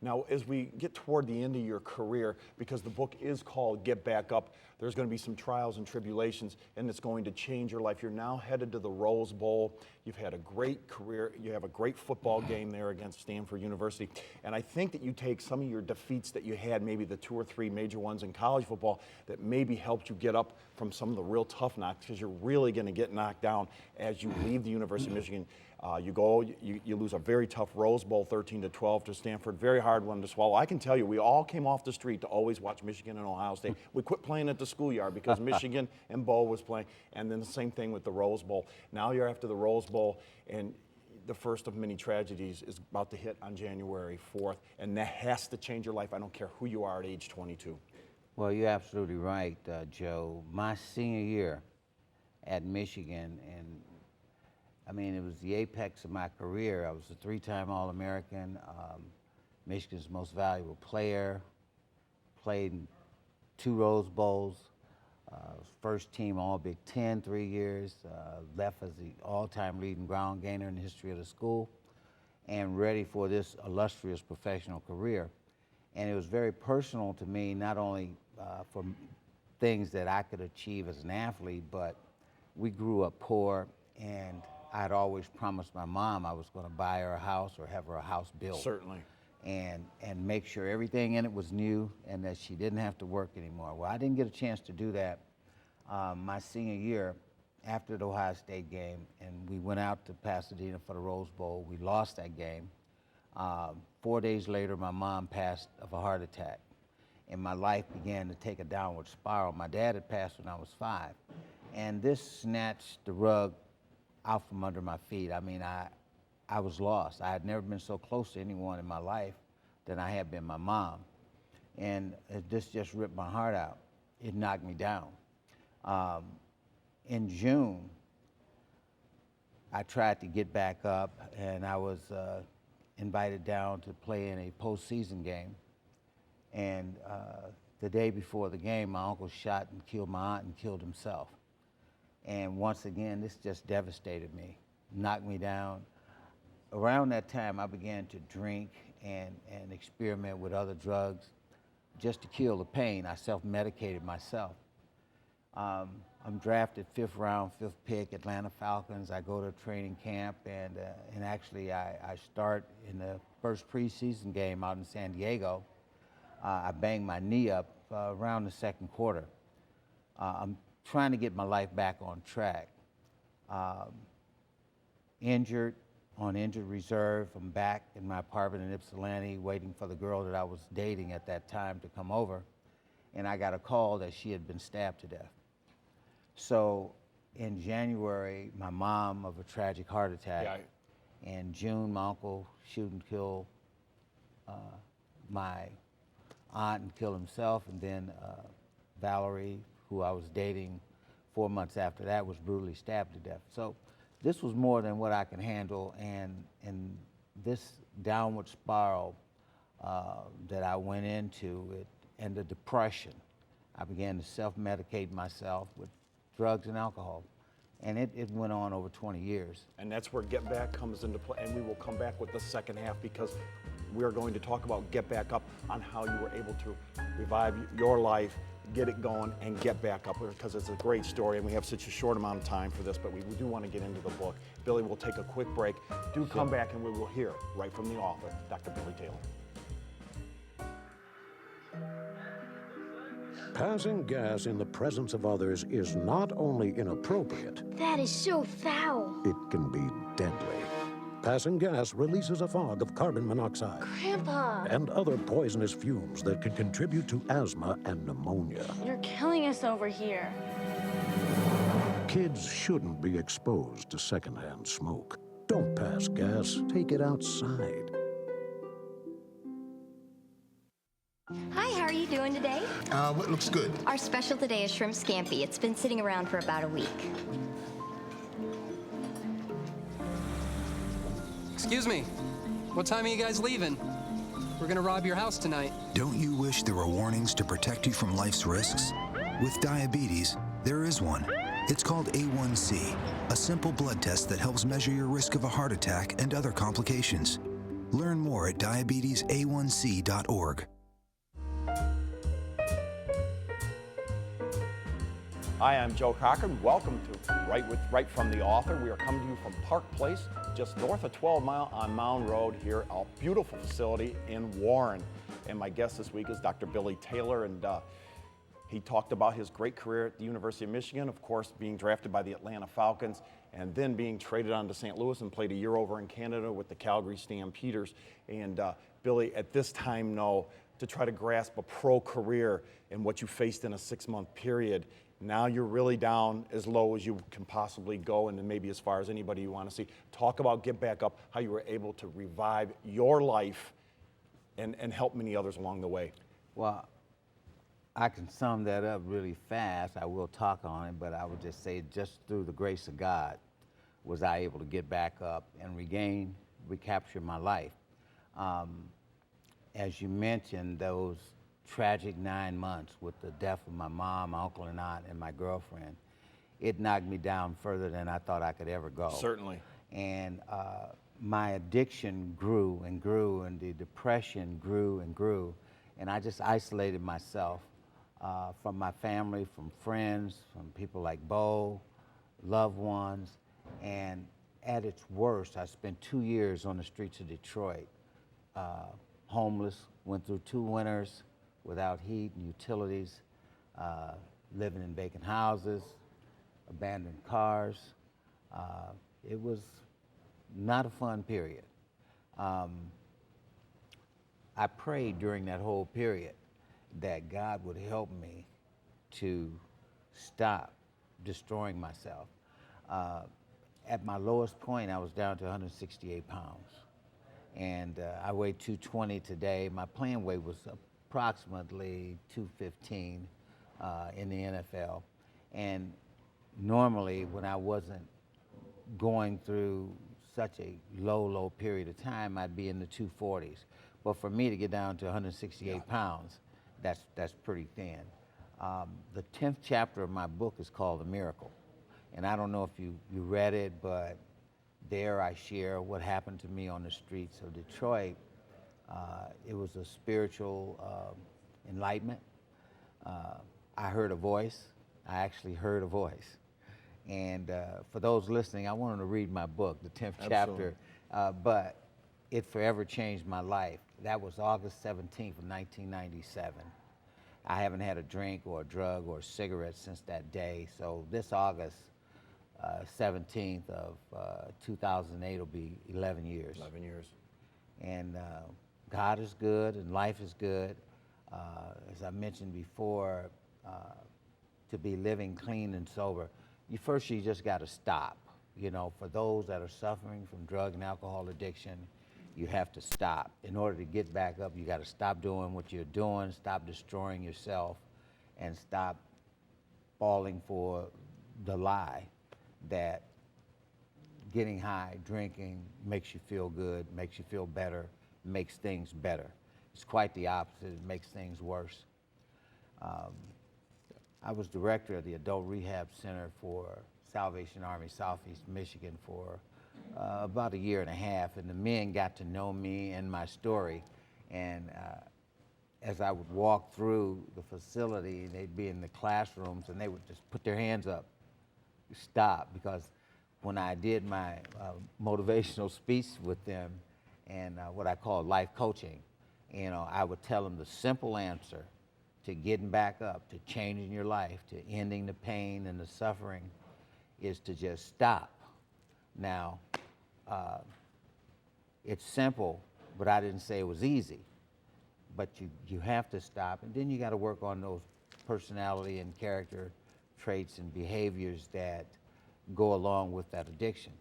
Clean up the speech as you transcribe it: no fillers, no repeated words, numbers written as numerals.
Now, as we get toward the end of your career, because the book is called Get Back Up, there's going to be some trials and tribulations, and it's going to change your life. You're now headed to the Rose Bowl. You've had a great career. You have a great football game there against Stanford University. And I think that you take some of your defeats that you had, maybe the 2 or 3 major ones in college football, that maybe helped you get up from some of the real tough knocks, because you're really going to get knocked down as you leave the University of Michigan. You lose a very tough Rose Bowl, 13-12 to Stanford, very hard one to swallow. I can tell you, we all came off the street to always watch Michigan and Ohio State. We quit playing at the schoolyard because Michigan and Bo was playing, and then the same thing with the Rose Bowl. Now you're after the Rose Bowl, and the first of many tragedies is about to hit on January 4th, and that has to change your life. I don't care who you are at age 22. Well, you're absolutely right, Joe. My senior year at Michigan, and I mean, it was the apex of my career. I was a 3-time All-American, Michigan's most valuable player, played in 2 Rose Bowls, first team All-Big Ten 3 years, left as the all-time leading ground gainer in the history of the school, and ready for this illustrious professional career. And it was very personal to me, not only for things that I could achieve as an athlete, but we grew up poor, and I'd always promised my mom I was going to buy her a house or have her a house built. Certainly. And make sure everything in it was new and that she didn't have to work anymore. Well, I didn't get a chance to do that my senior year after the Ohio State game, and we went out to Pasadena for the Rose Bowl. We lost that game. 4 days later, my mom passed of a heart attack, and my life began to take a downward spiral. My dad had passed when I was 5, and this snatched the rug out from under my feet. I mean, I was lost. I had never been so close to anyone in my life than I had been my mom. And this just ripped my heart out. It knocked me down. In June, I tried to get back up, and I was invited down to play in a postseason game. And the day before the game, my uncle shot and killed my aunt and killed himself. And once again, this just devastated me, knocked me down. Around that time, I began to drink and experiment with other drugs just to kill the pain. I self-medicated myself. I'm drafted 5th round, 5th pick, Atlanta Falcons. I go to training camp, and actually I start in the first preseason game out in San Diego. I banged my knee up around the 2nd quarter. I'm trying to get my life back on track. Injured, on injured reserve. I'm back in my apartment in Ypsilanti waiting for the girl that I was dating at that time to come over, and I got a call that she had been stabbed to death. So in January, my mom of a tragic heart attack. Yeah. In June, my uncle shoot and kill my aunt and kill himself, and then Valerie, who I was dating 4 months after that, was brutally stabbed to death. So this was more than what I can handle, and this downward spiral that I went into, and the depression, I began to self-medicate myself with drugs and alcohol. And it went on over 20 years. And that's where Get Back comes into play, and we will come back with the second half, because we're going to talk about Get Back Up, on how you were able to revive your life, get it going, and get back up, because it's a great story, and we have such a short amount of time for this, but we do want to get into the book. Billy, we'll take a quick break. Do come back, and we will hear right from the author, Dr. Billy Taylor. Passing gas in the presence of others is not only inappropriate, That is so foul. it can be deadly. Passing gas releases a fog of carbon monoxide Grandpa, and other poisonous fumes that can contribute to asthma and pneumonia. you're killing us over here. Kids shouldn't be exposed to secondhand smoke. Don't pass gas, take it outside. Hi, how are you doing today? What looks good? Our special today is shrimp scampi. It's been sitting around for about a week. Excuse me, what time are you guys leaving? We're gonna rob your house tonight. Don't you wish there were warnings to protect you from life's risks? With diabetes, there is one. It's called A1C, a simple blood test that helps measure your risk of a heart attack and other complications. Learn more at diabetesa1c.org. Hi, I'm Joe Cochran. Welcome to Right from the Author. We are coming to you from Park Place, just north of 12 Mile on Mound Road here, a beautiful facility in Warren. And my guest this week is Dr. Billy Taylor, and he talked about his great career at the University of Michigan, of course, being drafted by the Atlanta Falcons, and then being traded on to St. Louis and played a year over in Canada with the Calgary Stampeders. And Billy, at this time, to try to grasp a pro career and what you faced in a 6-month period, now you're really down as low as you can possibly go, and then maybe as far as anybody you want to see. Talk about Get Back Up, how you were able to revive your life and help many others along the way. Well, I can sum that up really fast. I will talk on it, but I would just say just through the grace of God was I able to get back up and recapture my life. As you mentioned, those tragic 9 months with the death of my mom, my uncle and aunt, and my girlfriend, it knocked me down further than I thought I could ever go. Certainly. And my addiction grew and grew, and the depression grew and grew, and I just isolated myself from my family, from friends, from people like Bo, loved ones, and at its worst, I spent 2 years on the streets of Detroit, homeless, went through 2 winters without heat and utilities, living in vacant houses, abandoned cars. It was not a fun period. I prayed during that whole period that God would help me to stop destroying myself. At my lowest point, I was down to 168 pounds. And I weigh 220 today. My playing weight was approximately 215 in the NFL. And normally when I wasn't going through such a low period of time, I'd be in the 240s. But for me to get down to 168 pounds, that's pretty thin. The 10th chapter of my book is called The Miracle. And I don't know if you read it, but there I share what happened to me on the streets of Detroit. It was a spiritual enlightenment. I heard a voice. I actually heard a voice. And for those listening, I want them to read my book, the 10th chapter. But it forever changed my life. That was August 17th of 1997. I haven't had a drink or a drug or a cigarette since that day. So this August 17th of 2008 will be 11 years. 11 years. And God is good and life is good. As I mentioned before, to be living clean and sober, you just got to stop. You know, for those that are suffering from drug and alcohol addiction, you have to stop. In order to get back up, you got to stop doing what you're doing, stop destroying yourself, and stop falling for the lie that getting high, drinking makes you feel good, makes you feel better, makes things better. It's quite the opposite. It makes things worse. I was director of the Adult Rehab Center for Salvation Army Southeast Michigan for about 1.5 years, and the men got to know me and my story. And as I would walk through the facility, they'd be in the classrooms and they would just put their hands up, stop, because when I did my motivational speech with them and what I call life coaching, you know, I would tell them the simple answer to getting back up, to changing your life, to ending the pain and the suffering is to just stop. Now, it's simple, but I didn't say it was easy. But you have to stop, and then you got to work on those personality and character traits and behaviors that go along with that addiction.